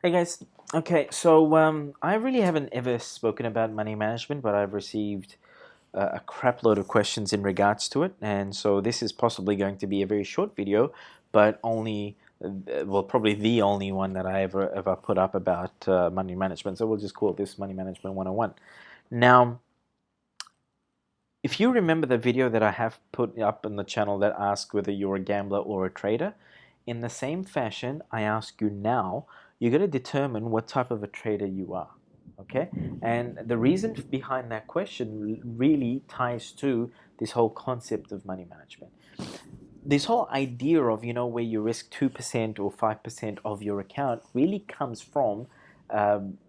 Hey guys, okay, so I really haven't ever spoken about money management, but I've received a crap load of questions in regards to it, and so this is possibly going to be a very short video, but only, well, probably the only one that I ever put up about money management. So we'll just call this Money Management 101. Now, if you remember the video that I have put up on the channel that asks whether you're a gambler or a trader, in the same fashion, I ask you now, you got to determine what type of a trader you are. Okay? And the reason behind that question really ties to this whole concept of money management. This whole idea of, where you risk 2% or 5% of your account really comes from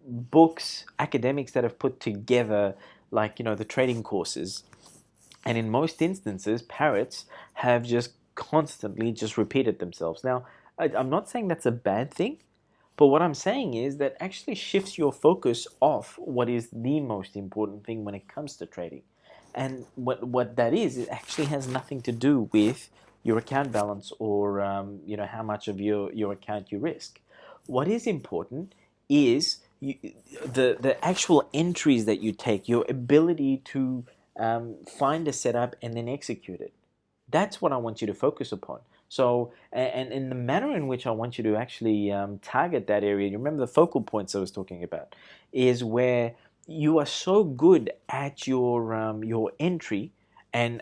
books, academics that have put together, like, the trading courses, and in most instances, parrots have just constantly just repeated themselves. Now, I'm not saying that's a bad thing, but what I'm saying is that actually shifts your focus off what is the most important thing when it comes to trading. And what that is, it actually has nothing to do with your account balance or how much of your account you risk. What is important is the actual entries that you take, your ability to find a setup and then execute it. That's what I want you to focus upon. So, and in the manner in which I want you to actually target that area, you remember the focal points I was talking about, is where you are so good at your entry, and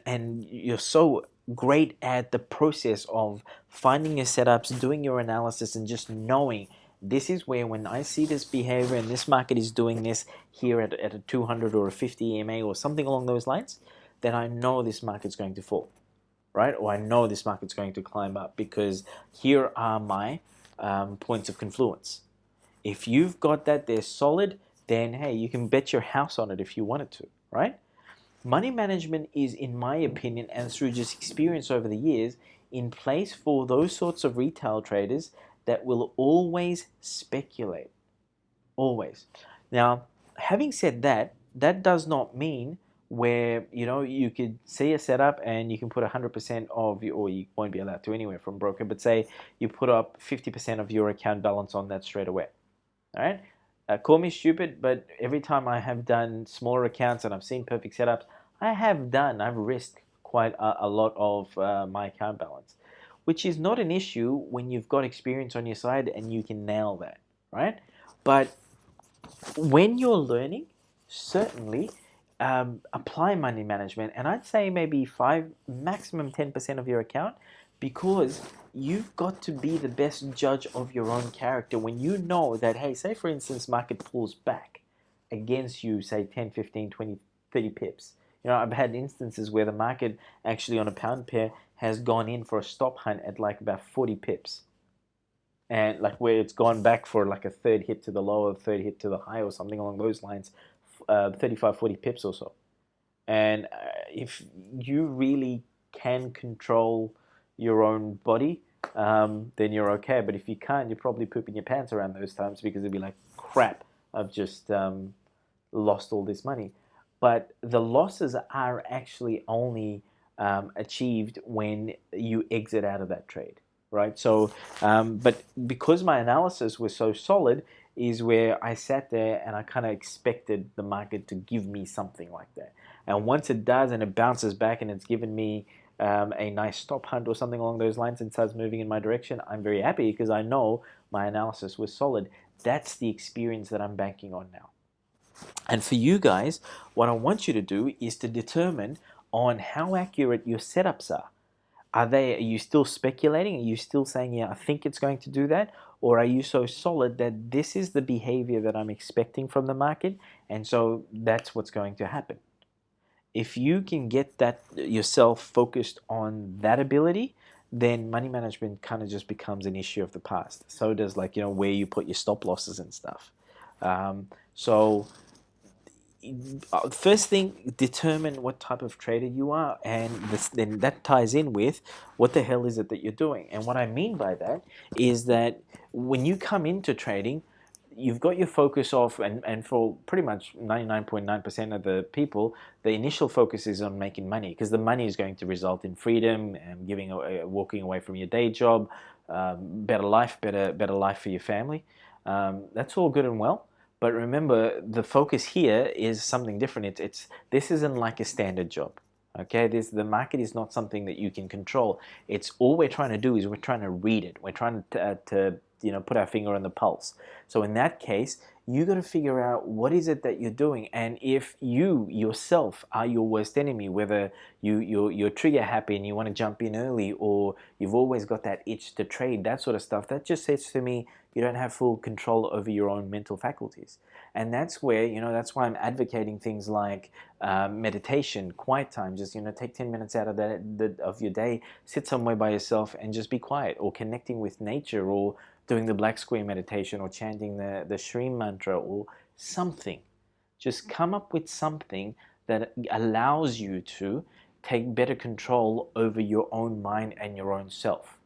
you're so great at the process of finding your setups, doing your analysis, and just knowing this is where, when I see this behavior and this market is doing this here at a 200 or a 50 EMA or something along those lines, then I know this market's going to fall, right? Or I know this market's going to climb up because here are my points of confluence. If you've got that, they're solid, then hey, you can bet your house on it if you wanted to, right? Money management is, in my opinion, and through just experience over the years, in place for those sorts of retail traders that will always speculate. Always. Now, having said that, that does not mean where you could see a setup and you can put 100% of your, or you won't be allowed to anywhere from broker, but say you put up 50% of your account balance on that straight away. All right. Call me stupid, but every time I have done smaller accounts and I've seen perfect setups, I've risked quite a lot of my account balance, which is not an issue when you've got experience on your side and you can nail that, right? But when you're learning, certainly apply money management, and I'd say maybe 5, maximum 10% of your account, because you've got to be the best judge of your own character when you know that, hey, say for instance, market pulls back against you, say 10, 15, 20, 30 pips. I've had instances where the market actually on a pound pair has gone in for a stop hunt at like about 40 pips, and like where it's gone back for like a third hit to the low or third hit to the high or something along those lines, 35, 40 pips or so. And if you really can control your own body, then you're okay. But if you can't, you're probably pooping your pants around those times, because it'd be like, crap, I've just lost all this money. But the losses are actually only achieved when you exit out of that trade, right? So, but because my analysis was so solid, is where I sat there and I kind of expected the market to give me something like that. And once it does and it bounces back and it's given me a nice stop hunt or something along those lines and starts moving in my direction, I'm very happy because I know my analysis was solid. That's the experience that I'm banking on now. And for you guys, what I want you to do is to determine on how accurate your setups are. Are you still speculating? Are you still saying, yeah, I think it's going to do that? Or are you so solid that this is the behavior that I'm expecting from the market, and so that's what's going to happen? If you can get that yourself focused on that ability, then money management kind of just becomes an issue of the past. So does, like, where you put your stop losses and stuff. So first thing, determine what type of trader you are, and then that ties in with what the hell is it that you're doing. And what I mean by that is that when you come into trading, you've got your focus off, and for pretty much 99.9% of the people, the initial focus is on making money, because the money is going to result in freedom and walking away from your day job, better life for your family. That's all good and well. But remember, the focus here is something different. This isn't like a standard job. Okay, the market is not something that you can control. It's all we're trying to do is we're trying to read it. We're trying to put our finger on the pulse. So in that case, you got to figure out what is it that you're doing, and if you yourself are your worst enemy, whether you're trigger happy and you want to jump in early, or you've always got that itch to trade, that sort of stuff, that just says to me you don't have full control over your own mental faculties. And that's where, that's why I'm advocating things like meditation, quiet time. Just take 10 minutes out of your day, sit somewhere by yourself and just be quiet, or connecting with nature, or doing the black square meditation, or chanting the Shri mantra, or something. Just come up with something that allows you to take better control over your own mind and your own self.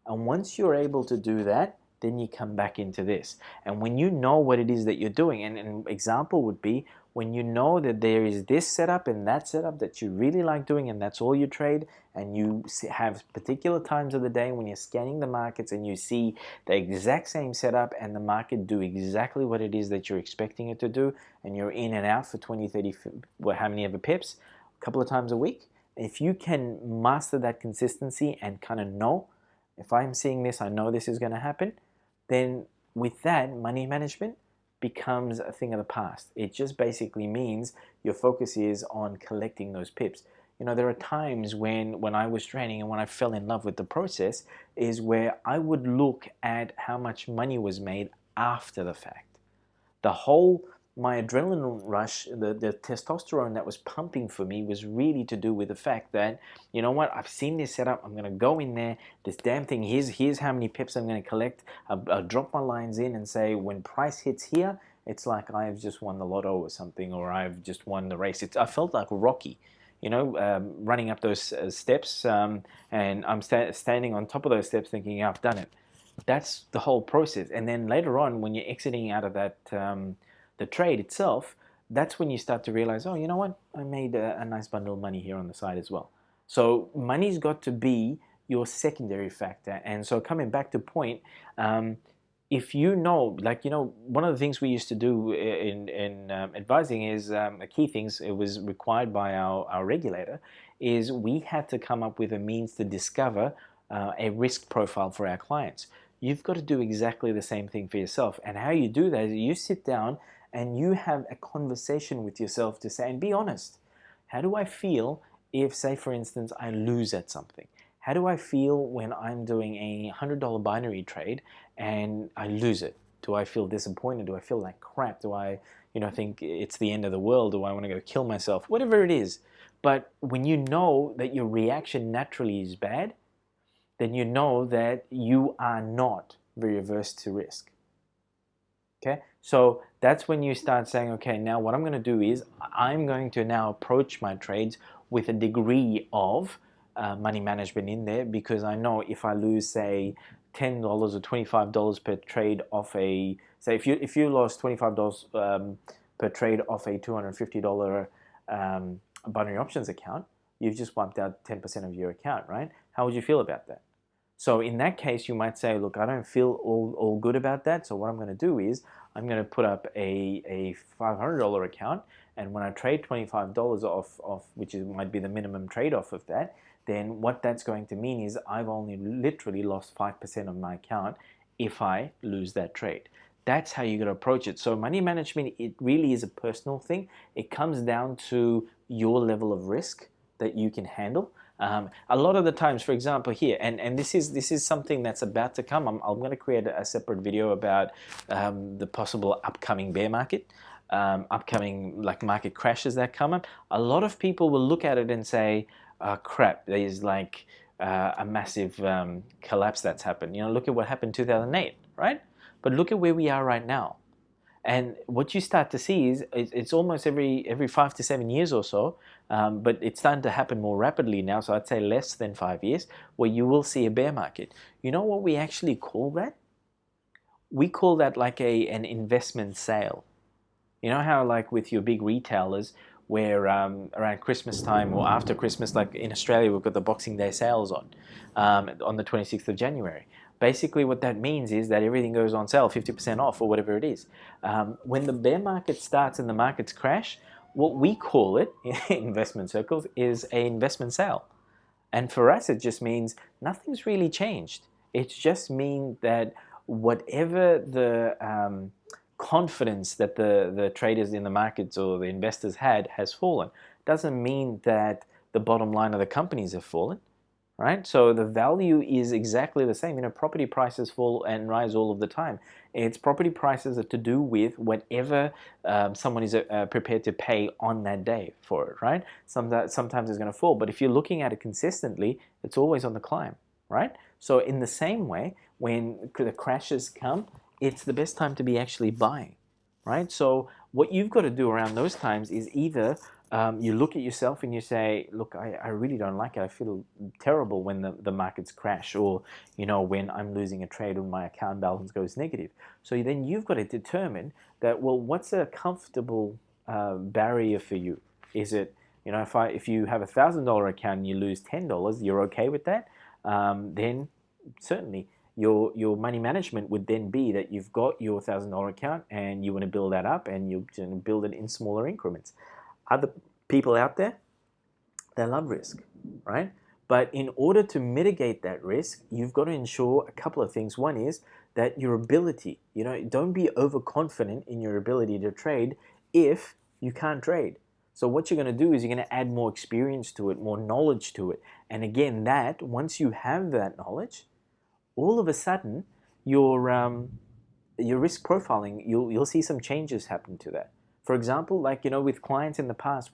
And once you're able to do that, then you come back into this. And when you know what it is that you're doing, and an example would be when you know that there is this setup and that setup that you really like doing, and that's all you trade, and you have particular times of the day when you're scanning the markets and you see the exact same setup and the market do exactly what it is that you're expecting it to do, and you're in and out for 20, 30, how many ever pips, a couple of times a week. If you can master that consistency and kind of know, if I'm seeing this, I know this is going to happen, then with that, money management becomes a thing of the past. It just basically means your focus is on collecting those pips. There are times when I was training and when I fell in love with the process is where I would look at how much money was made after the fact. My adrenaline rush, the testosterone that was pumping for me was really to do with the fact that, you know what, I've seen this setup, I'm going to go in there, this damn thing, here's how many pips I'm going to collect. I'll drop my lines in and say, when price hits here, it's like I've just won the lotto or something, or I've just won the race. I felt like Rocky, running up those steps, and I'm standing on top of those steps thinking, yeah, I've done it. That's the whole process. And then later on, when you're exiting out of that, the trade itself, that's when you start to realize, oh, you know what? I made a nice bundle of money here on the side as well. So money's got to be your secondary factor. And so coming back to point, if you know, one of the things we used to do in advising is the key things, it was required by our regulator, is we had to come up with a means to discover a risk profile for our clients. You've got to do exactly the same thing for yourself. And how you do that is you sit down and you have a conversation with yourself to say, and be honest, how do I feel if, say for instance, I lose at something? How do I feel when I'm doing a $100 binary trade and I lose it? Do I feel disappointed? Do I feel like crap? Do I think it's the end of the world? Do I want to go kill myself? Whatever it is. But when you know that your reaction naturally is bad, then you know that you are not very averse to risk. Okay, so that's when you start saying, okay, now what I'm going to do is I'm going to now approach my trades with a degree of money management in there, because I know if I lose, say, $10 or $25 per trade off a, say if you lost $25 per trade off a $250 binary options account, you've just wiped out 10% of your account, right? How would you feel about that? So in that case, you might say, look, I don't feel all good about that. So what I'm going to do is I'm going to put up a $500 account. And when I trade $25 off, which might be the minimum trade off of that, then what that's going to mean is I've only literally lost 5% of my account if I lose that trade. That's how you're going to approach it. So money management, it really is a personal thing. It comes down to your level of risk that you can handle. A lot of the times, for example, here, and this is something that's about to come. I'm going to create a separate video about the possible upcoming bear market, upcoming market crashes that come up. A lot of people will look at it and say, crap, there's a massive collapse that's happened. Look at what happened in 2008, right? But look at where we are right now. And what you start to see is it's almost every 5 to 7 years or so, but it's starting to happen more rapidly now, so I'd say less than 5 years, where you will see a bear market. You know what we actually call that? We call that like an investment sale. You know how with your big retailers, where around Christmas time or after Christmas, like in Australia, we've got the Boxing Day sales on the 26th of January. Basically, what that means is that everything goes on sale, 50% off or whatever it is. When the bear market starts and the markets crash, what we call it in investment circles is an investment sale. And for us, it just means nothing's really changed. It just means that whatever the confidence that the traders in the markets or the investors had has fallen. Doesn't mean that the bottom line of the companies have fallen, right? So the value is exactly the same. Property prices fall and rise all of the time. It's property prices are to do with whatever someone is prepared to pay on that day for it, right? Sometimes it's going to fall, but if you're looking at it consistently, it's always on the climb, right? So in the same way, when the crashes come, it's the best time to be actually buying, right? So what you've got to do around those times is either you look at yourself and you say, look, I really don't like it. I feel terrible when the markets crash, or when I'm losing a trade when my account balance goes negative. So then you've got to determine that, well, what's a comfortable barrier for you? Is it, if you have $1,000 account and you lose $10, you're okay with that? Then certainly your money management would then be that you've got your $1,000 account and you want to build that up, and you build it in smaller increments. Other people out there, they love risk, right? But in order to mitigate that risk, you've got to ensure a couple of things. One is that your ability, don't be overconfident in your ability to trade if you can't trade. So what you're going to do is you're going to add more experience to it, more knowledge to it. And again, that once you have that knowledge, all of a sudden your risk profiling, you'll see some changes happen to that. For example, like, with clients in the past,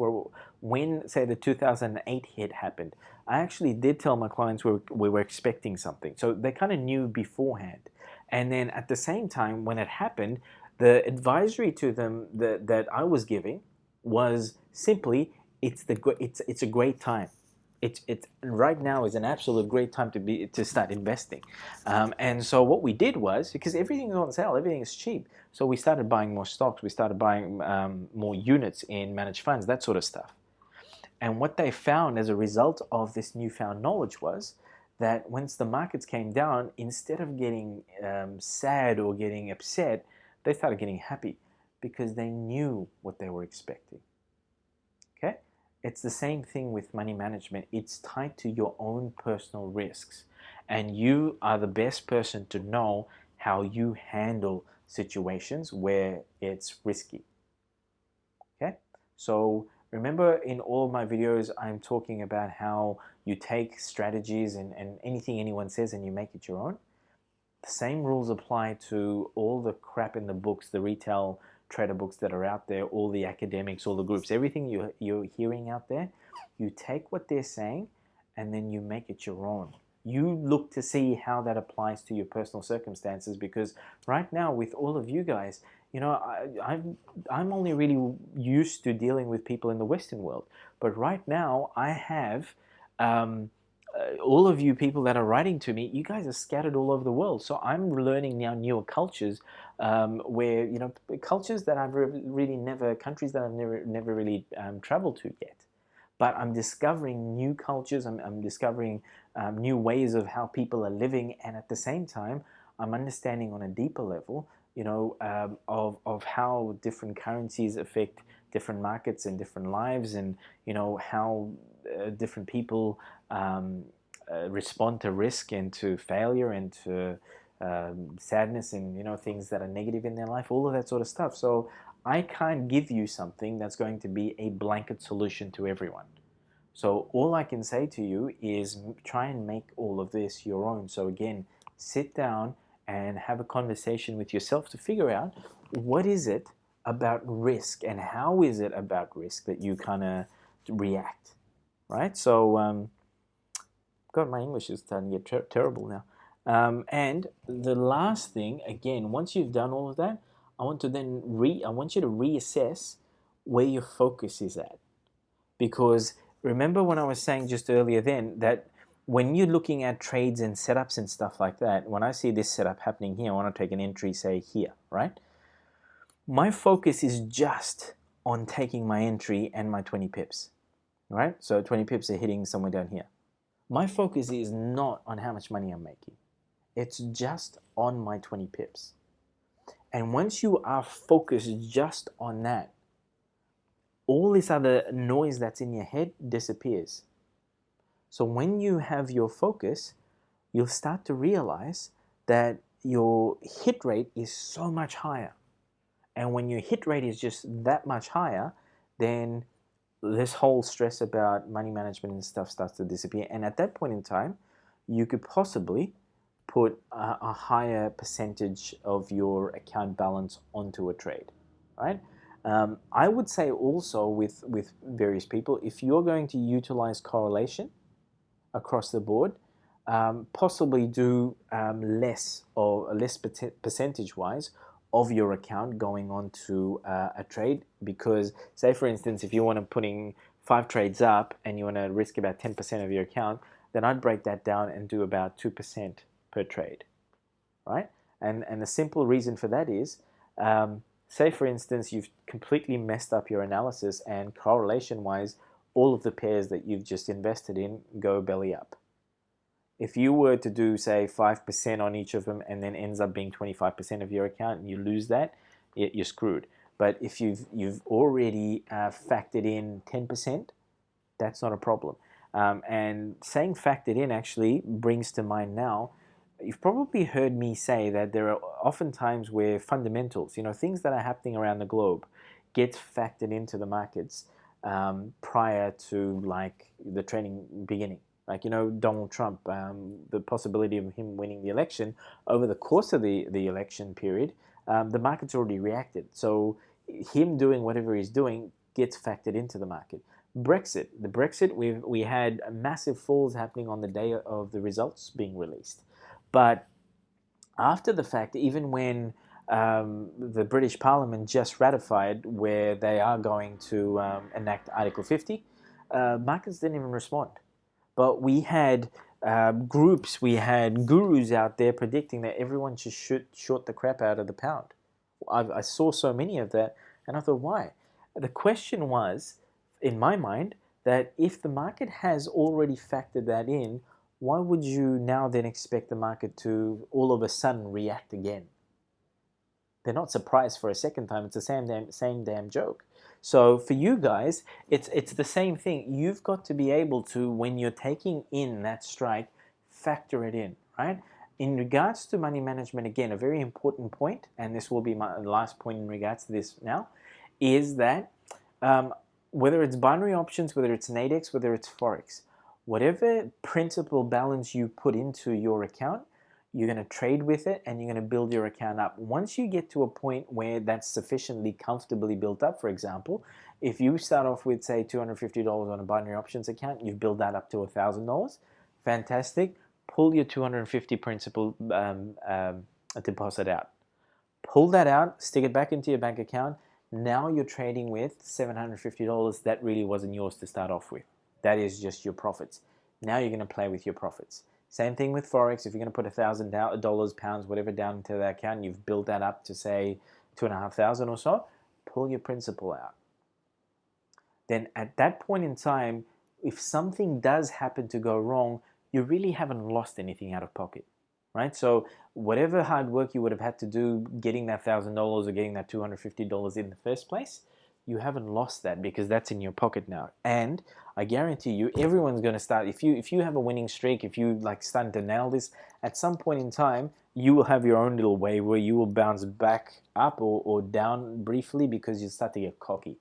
when, say, the 2008 hit happened, I actually did tell my clients we were expecting something. So they kind of knew beforehand. And then at the same time, when it happened, the advisory to them that I was giving was simply, it's a great time. It's right now is an absolute great time to start investing. And so what we did was, because everything is on sale, everything is cheap, so we started buying more stocks, we started buying more units in managed funds, that sort of stuff. And what they found as a result of this newfound knowledge was that once the markets came down, instead of getting sad or getting upset, they started getting happy because they knew what they were expecting. Okay? It's the same thing with money management. It's tied to your own personal risks. And you are the best person to know how you handle situations where it's risky. Okay? So remember, in all of my videos, I'm talking about how you take strategies and anything anyone says and you make it your own. The same rules apply to all the crap in the books, the retail trader books that are out there, all the academics, all the groups, everything you're hearing out there. You take what they're saying and then you make it your own. You look to see how that applies to your personal circumstances, because right now with all of you guys, I'm only really used to dealing with people in the Western world. But right now I have all of you people that are writing to me, you guys are scattered all over the world. So I'm learning now newer cultures, where cultures that I've really never, countries that I've never really traveled to yet. But I'm discovering new cultures. I'm discovering new ways of how people are living, and at the same time, I'm understanding on a deeper level, of how different currencies affect different markets and different lives, and how different people respond to risk and to failure and to sadness and things that are negative in their life, all of that sort of stuff. So I can't give you something that's going to be a blanket solution to everyone. So all I can say to you is try and make all of this your own. So again, sit down and have a conversation with yourself to figure out what is it about risk and how is it about risk that you kind of react, right? So God, my English is starting to get terrible now. And the last thing, again, once you've done all of that, I want you to reassess where your focus is at. Because remember when I was saying just earlier then that when you're looking at trades and setups and stuff like that, when I see this setup happening here, I want to take an entry, say here, right? My focus is just on taking my entry and my 20 pips, right? So 20 pips are hitting somewhere down here. My focus is not on how much money I'm making. It's just on my 20 pips. And once you are focused just on that, all this other noise that's in your head disappears. So when you have your focus, you'll start to realize that your hit rate is so much higher. And when your hit rate is just that much higher, then this whole stress about money management and stuff starts to disappear. And at that point in time, you could possibly put a higher percentage of your account balance onto a trade, right? I would say also with various people, if you're going to utilize correlation across the board, possibly do less or less percentage wise of your account going on to a trade, because say for instance if you want to putting 5 trades up and you want to risk about 10% of your account, then I'd break that down and do about 2% per trade, right? And the simple reason for that is say for instance you've completely messed up your analysis and correlation wise all of the pairs that you've just invested in go belly up. If you were to do, say, 5% on each of them and then ends up being 25% of your account and you lose that, you're screwed. But if you've already factored in 10%, that's not a problem. And saying factored in actually brings to mind now, you've probably heard me say that there are often times where fundamentals, things that are happening around the globe, get factored into the markets prior to like the trading beginning. Like, Donald Trump, the possibility of him winning the election, over the course of the election period, the market's already reacted. So him doing whatever he's doing gets factored into the market. The Brexit, we had massive falls happening on the day of the results being released. But after the fact, even when the British Parliament just ratified where they are going to enact Article 50, markets didn't even respond. But we had groups, we had gurus out there predicting that everyone should short the crap out of the pound. I saw so many of that, and I thought, why? The question was, in my mind, that if the market has already factored that in, why would you now then expect the market to all of a sudden react again? They're not surprised for a second time. It's the same damn joke. So for you guys, it's the same thing. You've got to be able to, when you're taking in that strike, factor it in, right? In regards to money management, again, a very important point, and this will be my last point in regards to this now, is that whether it's binary options, whether it's Nadex, whether it's Forex, whatever principal balance you put into your account, you're going to trade with it and you're going to build your account up. Once you get to a point where that's sufficiently comfortably built up, for example, if you start off with, say, $250 on a binary options account, you've built that up to $1,000, fantastic. Pull your 250 principal deposit out. Pull that out, stick it back into your bank account. Now you're trading with $750 that really wasn't yours to start off with. That is just your profits. Now you're going to play with your profits. Same thing with Forex. If you're going to put $1,000, pounds, whatever down into that account, you've built that up to say 2,500 or so, pull your principal out. Then at that point in time, if something does happen to go wrong, you really haven't lost anything out of pocket, right? So whatever hard work you would have had to do getting that $1,000 or getting that $250 in the first place, you haven't lost that because that's in your pocket now. And I guarantee you, everyone's going to start, if you have a winning streak, if you like starting to nail this, at some point in time, you will have your own little wave where you will bounce back up or down briefly because you start to get cocky.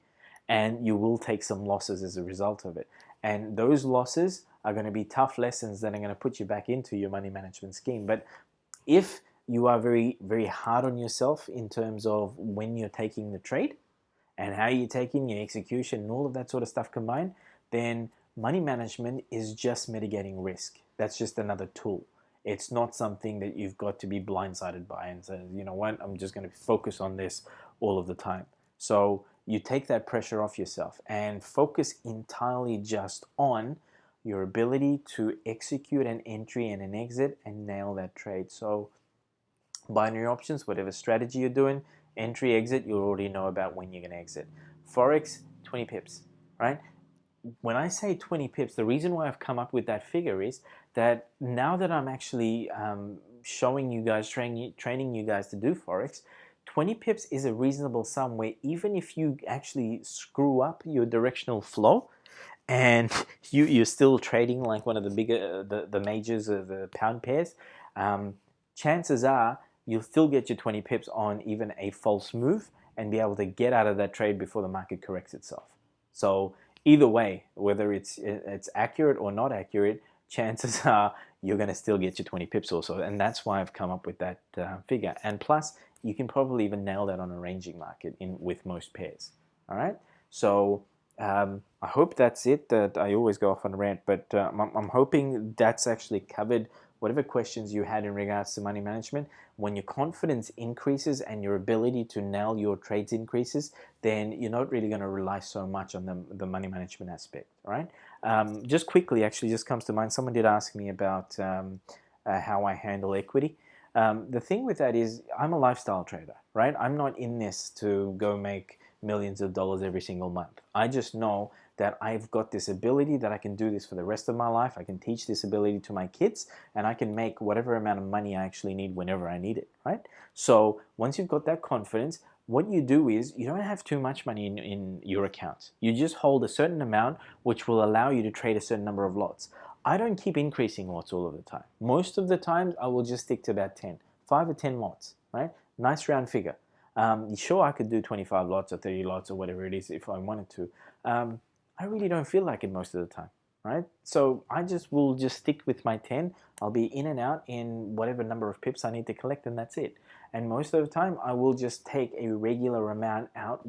And you will take some losses as a result of it. And those losses are going to be tough lessons that are going to put you back into your money management scheme. But if you are very, very hard on yourself in terms of when you're taking the trade, and how you're taking your execution and all of that sort of stuff combined, then money management is just mitigating risk. That's just another tool. It's not something that you've got to be blindsided by and say, you know what, I'm just going to focus on this all of the time. So you take that pressure off yourself and focus entirely just on your ability to execute an entry and an exit and nail that trade. So binary options, whatever strategy you're doing, entry, exit, you already know about when you're going to exit. Forex, 20 pips, right? When I say 20 pips, the reason why I've come up with that figure is that now that I'm actually showing you guys, training you guys to do Forex, 20 pips is a reasonable sum where even if you actually screw up your directional flow and you're still trading like one of the bigger, the majors of the pound pairs, chances are you'll still get your 20 pips on even a false move and be able to get out of that trade before the market corrects itself. So either way, whether it's accurate or not accurate, chances are you're going to still get your 20 pips also. And that's why I've come up with that figure. And plus, you can probably even nail that on a ranging market with most pairs. All right. So I hope that's it. That I always go off on a rant, but I'm hoping that's actually covered whatever questions you had in regards to money management. When your confidence increases and your ability to nail your trades increases, then you're not really going to rely so much on the money management aspect. All right. Just quickly, actually, just comes to mind. Someone did ask me about how I handle equity. The thing with that is I'm a lifestyle trader, right? I'm not in this to go make millions of dollars every single month. I just know that I've got this ability that I can do this for the rest of my life. I can teach this ability to my kids, and I can make whatever amount of money I actually need whenever I need it, right? So once you've got that confidence, what you do is you don't have too much money in your account. You just hold a certain amount which will allow you to trade a certain number of lots. I don't keep increasing lots all of the time. Most of the time, I will just stick to about 10, 5 or 10 lots, right? Nice round figure. Sure, I could do 25 lots or 30 lots or whatever it is if I wanted to. I really don't feel like it most of the time, right? So I will just stick with my 10. I'll be in and out in whatever number of pips I need to collect, and that's it. And most of the time, I will just take a regular amount out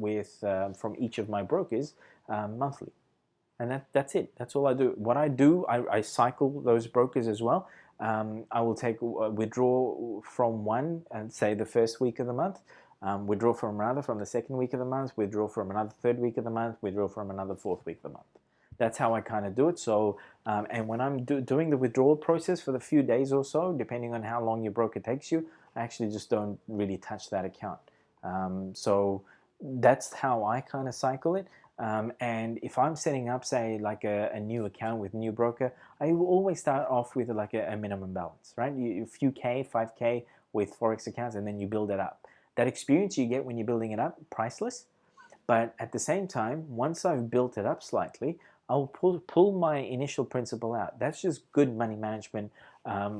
from each of my brokers monthly. And that's it. That's all I do. What I do, I cycle those brokers as well. I will take withdraw from one and say the first week of the month, withdraw from another from the second week of the month, withdraw from another third week of the month, withdraw from another fourth week of the month. That's how I kind of do it. So, and when I'm doing the withdrawal process for the few days or so, depending on how long your broker takes you, I actually just don't really touch that account. So that's how I kind of cycle it. And if I'm setting up, say, like a new account with a new broker, I will always start off with like a minimum balance, right? A few K, 5K with Forex accounts, and then you build it up. That experience you get when you're building it up, priceless. But at the same time, once I've built it up slightly, I'll pull my initial principal out. That's just good money management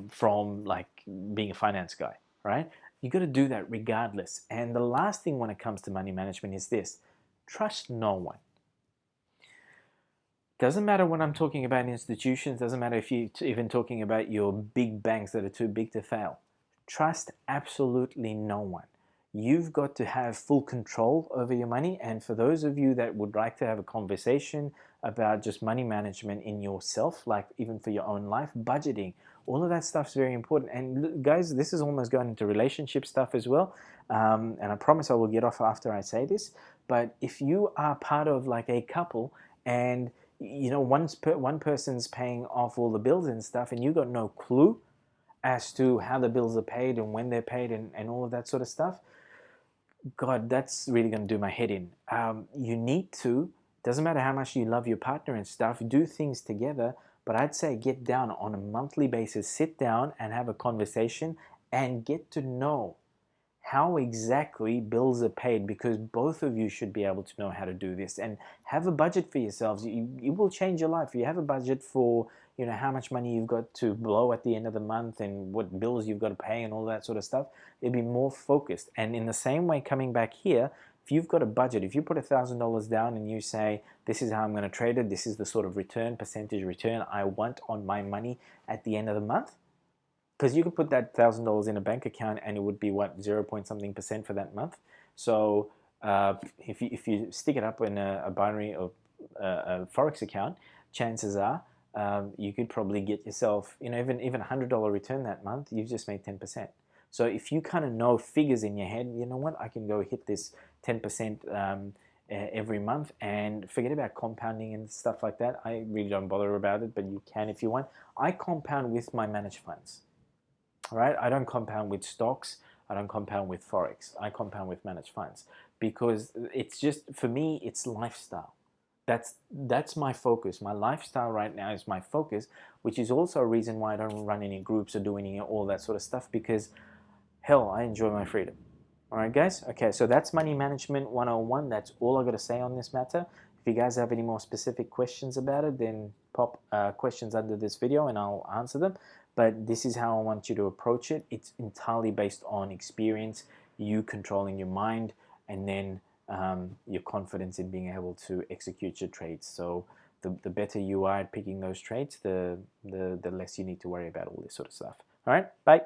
from like being a finance guy, right? You got to do that regardless. And the last thing when it comes to money management is this: trust no one. Doesn't matter when I'm talking about institutions, doesn't matter if you're even talking about your big banks that are too big to fail. Trust absolutely no one. You've got to have full control over your money. And for those of you that would like to have a conversation about just money management in yourself, like even for your own life, budgeting, all of that stuff is very important. And guys, this is almost going into relationship stuff as well. And I promise I will get off after I say this. But if you are part of like a couple and one person's paying off all the bills and stuff, and you got no clue as to how the bills are paid and when they're paid and all of that sort of stuff, God, that's really going to do my head in. You need to, doesn't matter how much you love your partner and stuff, do things together, but I'd say get down on a monthly basis, sit down and have a conversation and get to know how exactly bills are paid, because both of you should be able to know how to do this and have a budget for yourselves. It will change your life. You have a budget for how much money you've got to blow at the end of the month and what bills you've got to pay and all that sort of stuff. It'll be more focused. And in the same way, coming back here, if you've got a budget, if you put $1,000 down and you say, this is how I'm going to trade it, this is the sort of percentage return I want on my money at the end of the month, because you could put that $1,000 in a bank account and it would be what, 0 point something percent for that month. So if you stick it up in a binary or a Forex account, chances are you could probably get yourself, even $100 return that month. You've just made 10%. So if you kind of know figures in your head, you know what, I can go hit this 10% every month and forget about compounding and stuff like that. I really don't bother about it, but you can if you want. I compound with my managed funds. All right, I don't compound with stocks. I don't compound with Forex. I compound with managed funds because it's just, for me, it's lifestyle. that's my focus. My lifestyle right now is my focus, which is also a reason why I don't run any groups or do any all that sort of stuff, because hell, I enjoy my freedom. All right, guys. Okay, so that's Money Management 101. That's all I got to say on this matter. If you guys have any more specific questions about it, then pop questions under this video and I'll answer them. But this is how I want you to approach it. It's entirely based on experience, you controlling your mind, and then your confidence in being able to execute your trades. So the better you are at picking those trades, the less you need to worry about all this sort of stuff. All right, bye.